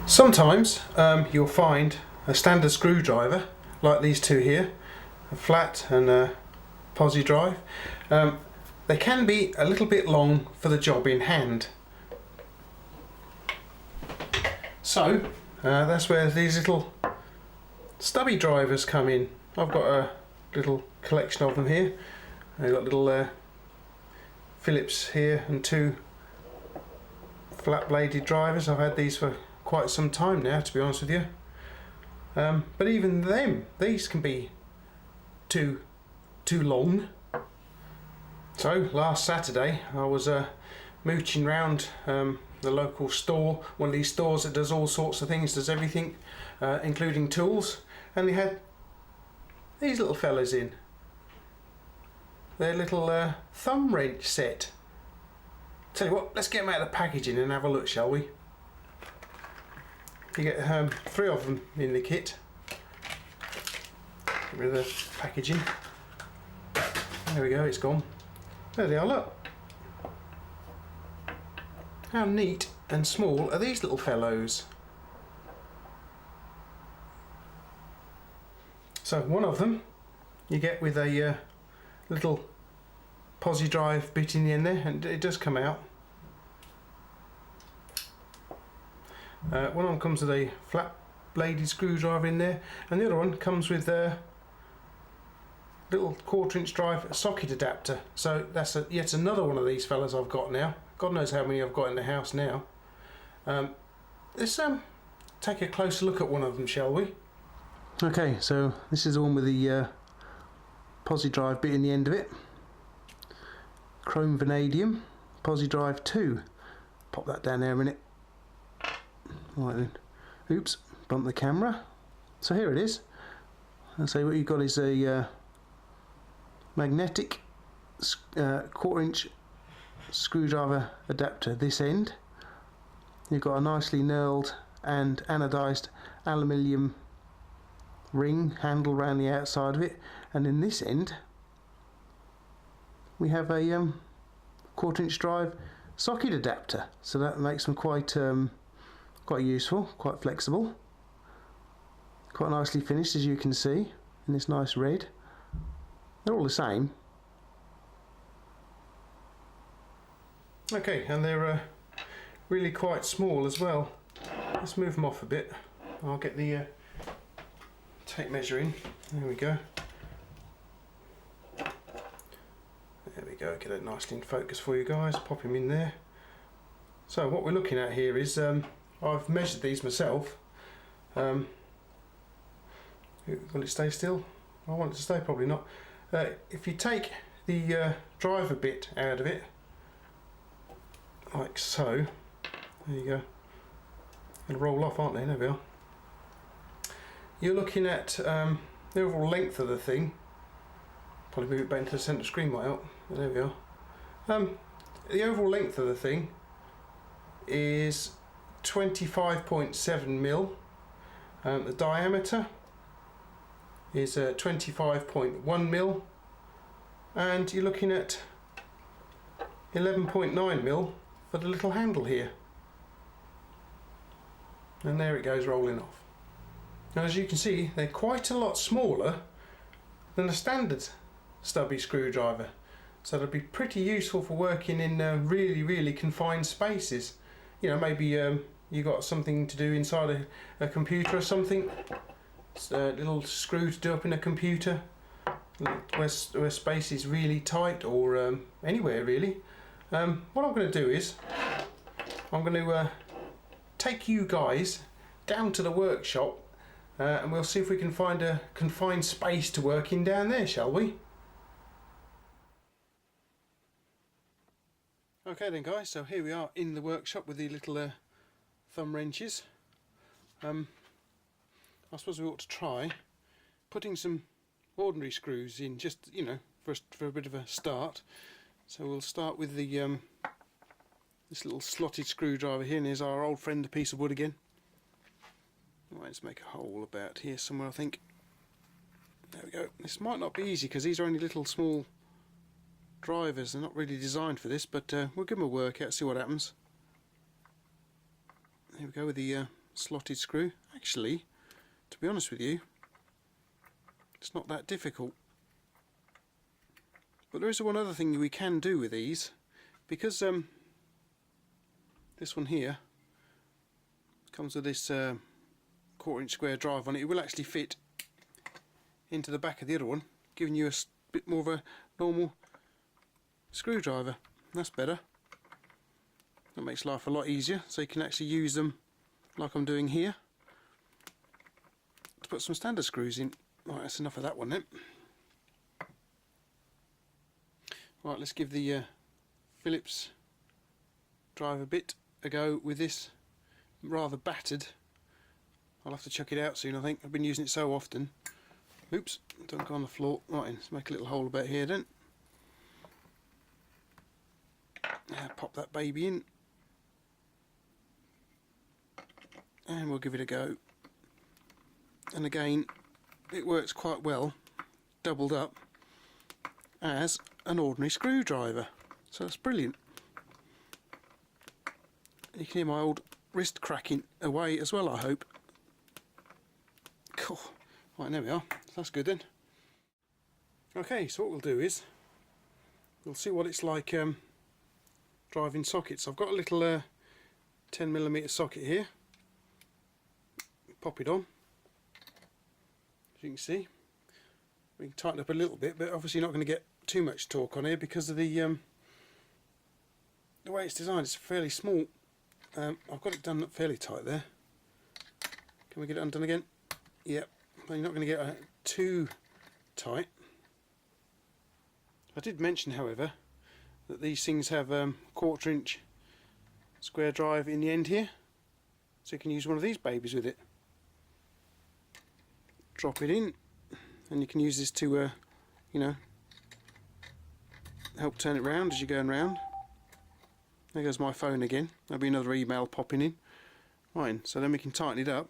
Sometimes you'll find a standard screwdriver like these two here, a flat and a posi drive. They can be a little bit long for the job in hand. So that's where these little stubby drivers come in. I've got a little collection of them here. I've got little Phillips here and two flat bladed drivers. I've had these for quite some time now, to be honest with you. But even them, these can be too long. So last Saturday I was mooching round the local store, one of these stores that does all sorts of things, does everything, including tools, and they had these little fellas in. Their little thumb wrench set. Tell you what, let's get them out of the packaging and have a look, shall we? You get 3 of them in the kit. Get rid of the packaging. There we go, it's gone. There they are, look. How neat and small are these little fellows? So one of them you get with a little posi drive bit in the end there, and it does come out. One of them comes with a flat bladed screwdriver in there, and the other one comes with a little 1/4 inch drive socket adapter. So that's yet another one of these fellas I've got now. God knows how many I've got in the house now. Let's take a closer look at one of them, shall we? Okay, so this is the one with the posi drive bit in the end of it. Chrome vanadium posi drive 2. Pop that down there a minute. Right then. Oops, bump the camera. So here it is. And so what you've got is a magnetic 1/4 inch screwdriver adapter this end. You've got a nicely knurled and anodized aluminium ring handle around the outside of it, and in this end we have a 1/4 inch drive socket adapter, so that makes them quite useful, quite flexible, quite nicely finished, as you can see in this nice red. They're all the same. Okay, and they're really quite small as well. Let's move them off a bit. I'll get the tape measure in. There we go. There we go, get it nicely in focus for you guys. Pop him in there. So what we're looking at here is, I've measured these myself. Will it stay still? I want it to stay, probably not. If you take the driver bit out of it, like so, there you go. They'll roll off, aren't they? There we are. You're looking at the overall length of the thing. Probably move it back into the centre screen might help. There we are. The overall length of the thing is 25.7 mil. The diameter is 25.1 mil, and you're looking at 11.9 mil for the little handle here. And there it goes rolling off. Now, as you can see, they're quite a lot smaller than a standard stubby screwdriver, so they'll be pretty useful for working in really confined spaces. You know, maybe you got something to do inside a computer or something. It's a little screw to do up in a computer where space is really tight, or anywhere really. What I'm going to do is I'm going to take you guys down to the workshop, and we'll see if we can find a confined space to work in down there, shall we? Okay then guys, so here we are in the workshop with the little thumb wrenches. I suppose we ought to try putting some ordinary screws in, just, you know, for a bit of a start. So we'll start with the this little slotted screwdriver here, and here's our old friend, a piece of wood again. Right, let's make a hole about here somewhere, I think. There we go. This might not be easy because these are only little small drivers. They're not really designed for this, but we'll give them a workout, see what happens. Here we go with the slotted screw. Actually, to be honest with you, it's not that difficult. But there is one other thing we can do with these, because this one here comes with this 1/4 inch square drive on it. It will actually fit into the back of the other one, giving you a bit more of a normal screwdriver. That's better. That makes life a lot easier, so you can actually use them like I'm doing here to put some standard screws in. Right, that's enough of that one then. Right, let's give the Phillips driver bit a go with this. Rather battered. I'll have to chuck it out soon, I think. I've been using it so often. Oops, don't go on the floor. Right, let's make a little hole about here then. Pop that baby in. And we'll give it a go. And again, it works quite well, doubled up, as an ordinary screwdriver. So that's brilliant. You can hear my old wrist cracking away as well, I hope. Cool. Right, there we are. That's good then. Okay, so what we'll do is we'll see what it's like driving sockets. I've got a little 10mm socket here. Pop it on. As you can see, we can tighten up a little bit, but obviously not going to get too much torque on here because of the way it's designed. It's fairly small. I've got it done up fairly tight there. Can we get it undone again? Yep. You're not going to get too tight. I did mention, however, that these things have 1/4 inch square drive in the end here, so you can use one of these babies with it. Drop it in, and you can use this to, you know, help turn it round as you're going round. There goes my phone again. There'll be another email popping in. Right, so then we can tighten it up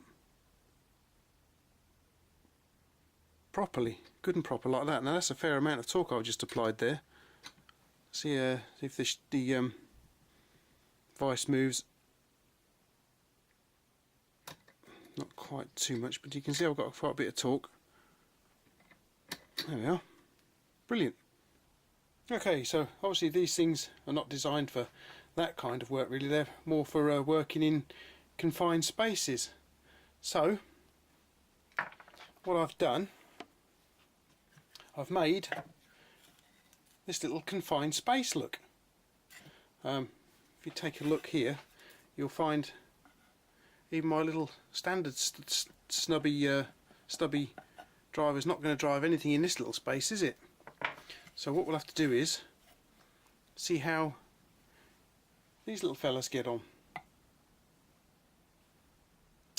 properly, good and proper like that. Now that's a fair amount of torque I've just applied there. See if the vice moves. Not quite too much, but you can see I've got quite a bit of torque. There we are. Brilliant. Okay, so obviously these things are not designed for that kind of work really. They're more for working in confined spaces. So what I've done, I've made this little confined space look. If you take a look here, you'll find even my little standard stubby driver is not going to drive anything in this little space, is it? So what we'll have to do is see how these little fellas get on.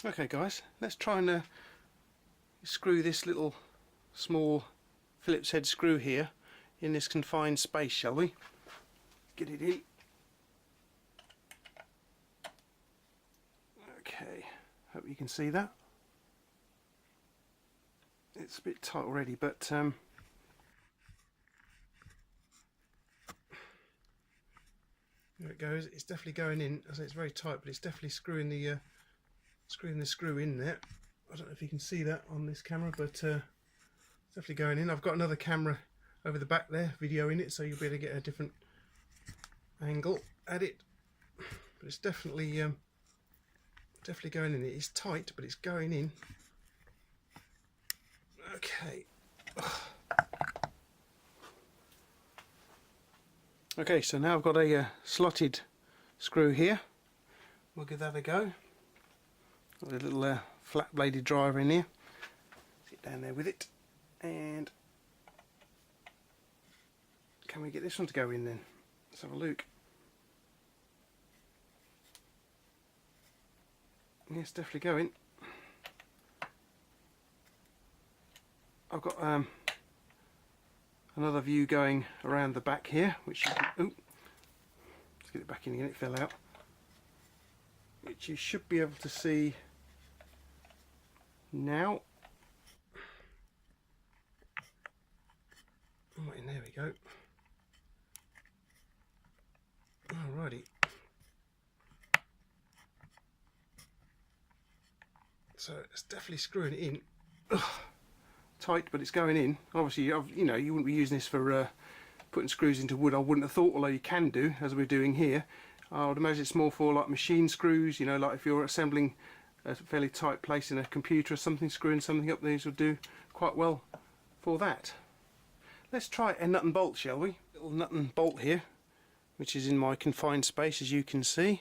Okay guys, let's try and screw this little small Phillips head screw here in this confined space, shall we? Get it in. Okay, hope you can see that. It's a bit tight already, but there it goes. It's definitely going in. I say it's very tight, but it's definitely screwing the screw in there. I don't know if you can see that on this camera, but it's definitely going in. I've got another camera over the back there videoing it, so you'll be able to get a different angle at it. But it's definitely going in. It is tight, but it's going in. Okay. Okay, so now I've got a slotted screw here. We'll give that a go. Got a little flat bladed driver in here. Sit down there with it. And can we get this one to go in then? Let's have a look. Yes, definitely going. I've got another view going around the back here, which you can, ooh, let's get it back in again, it fell out, which you should be able to see now. Right, and there we go. Alrighty. So it's definitely screwing it in. Ugh, tight, but it's going in. Obviously, you know, you wouldn't be using this for putting screws into wood, I wouldn't have thought, although you can do, as we're doing here. I would imagine it's more for like machine screws, you know, like if you're assembling a fairly tight place in a computer or something, screwing something up, these will do quite well for that. Let's try a nut and bolt, shall we? Little nut and bolt here, which is in my confined space, as you can see.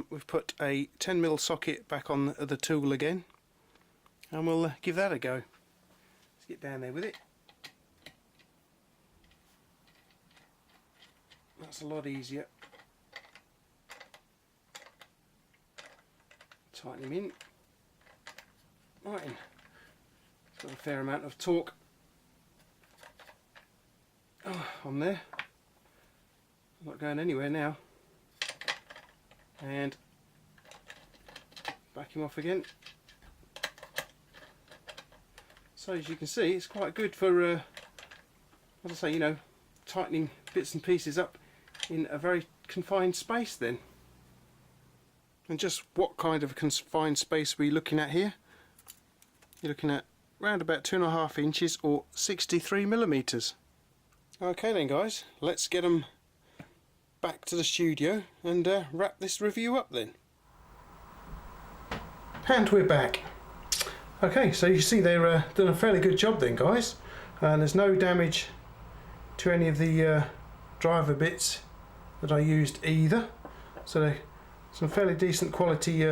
We've put a 10mm socket back on the tool again, and we'll give that a go. Let's get down there with it. That's a lot easier. Tighten him in. Right in. It's got a fair amount of torque on there. Not going anywhere now. And back him off again. So as you can see, it's quite good for, as I say, you know, tightening bits and pieces up in a very confined space then. And just what kind of confined space are we looking at here? You're looking at around about 2.5 inches or 63mm. Okay then guys, let's get them back to the studio and wrap this review up then. And we're back. Okay, so you see they're done a fairly good job then guys, and there's no damage to any of the driver bits that I used either, so they're some fairly decent quality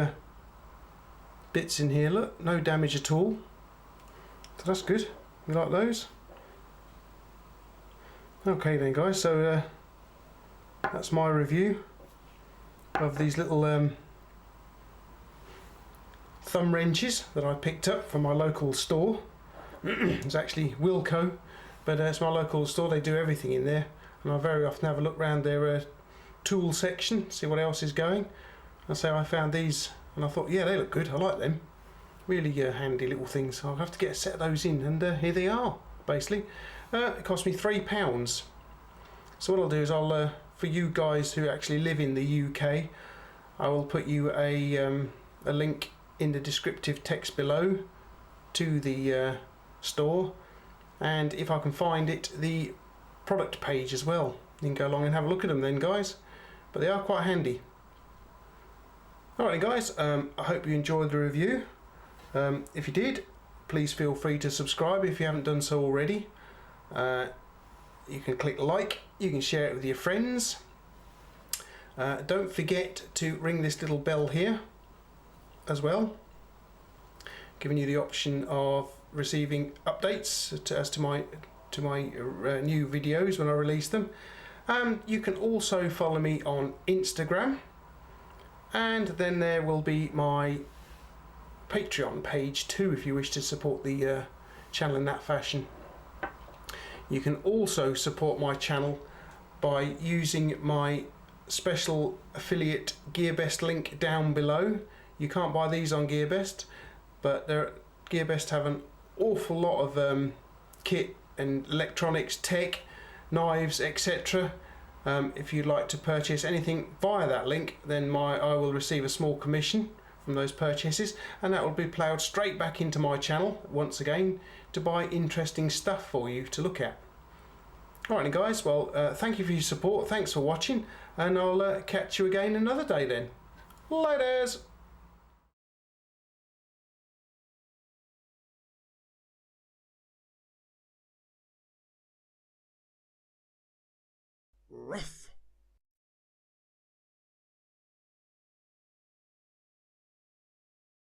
bits in here. Look, no damage at all, so that's good. We like those. Okay then guys, so that's my review of these little thumb wrenches that I picked up from my local store. It's actually Wilco, but it's my local store. They do everything in there, and I very often have a look around their tool section, see what else is going. And so I found these and I thought, yeah, they look good, I like them. Really handy little things. I'll have to get a set of those in, and here they are basically. It cost me £3. So what I'll do is I'll for you guys who actually live in the UK, I will put you a link in the descriptive text below to the store, and if I can find it, the product page as well. You can go along and have a look at them then guys, but they are quite handy. Alright guys, I hope you enjoyed the review. If you did, please feel free to subscribe if you haven't done so already. You can click like, you can share it with your friends. Don't forget to ring this little bell here as well, giving you the option of receiving updates as to my new videos when I release them. You can also follow me on Instagram, and then there will be my Patreon page too if you wish to support the channel in that fashion. You can also support my channel by using my special affiliate GearBest link down below. You can't buy these on GearBest, but GearBest have an awful lot of kit and electronics, tech, knives, etc. If you'd like to purchase anything via that link, then I will receive a small commission from those purchases, and that will be ploughed straight back into my channel once again to buy interesting stuff for you to look at. Alright guys, well thank you for your support, thanks for watching, and I'll catch you again another day then. Laters! Ruff.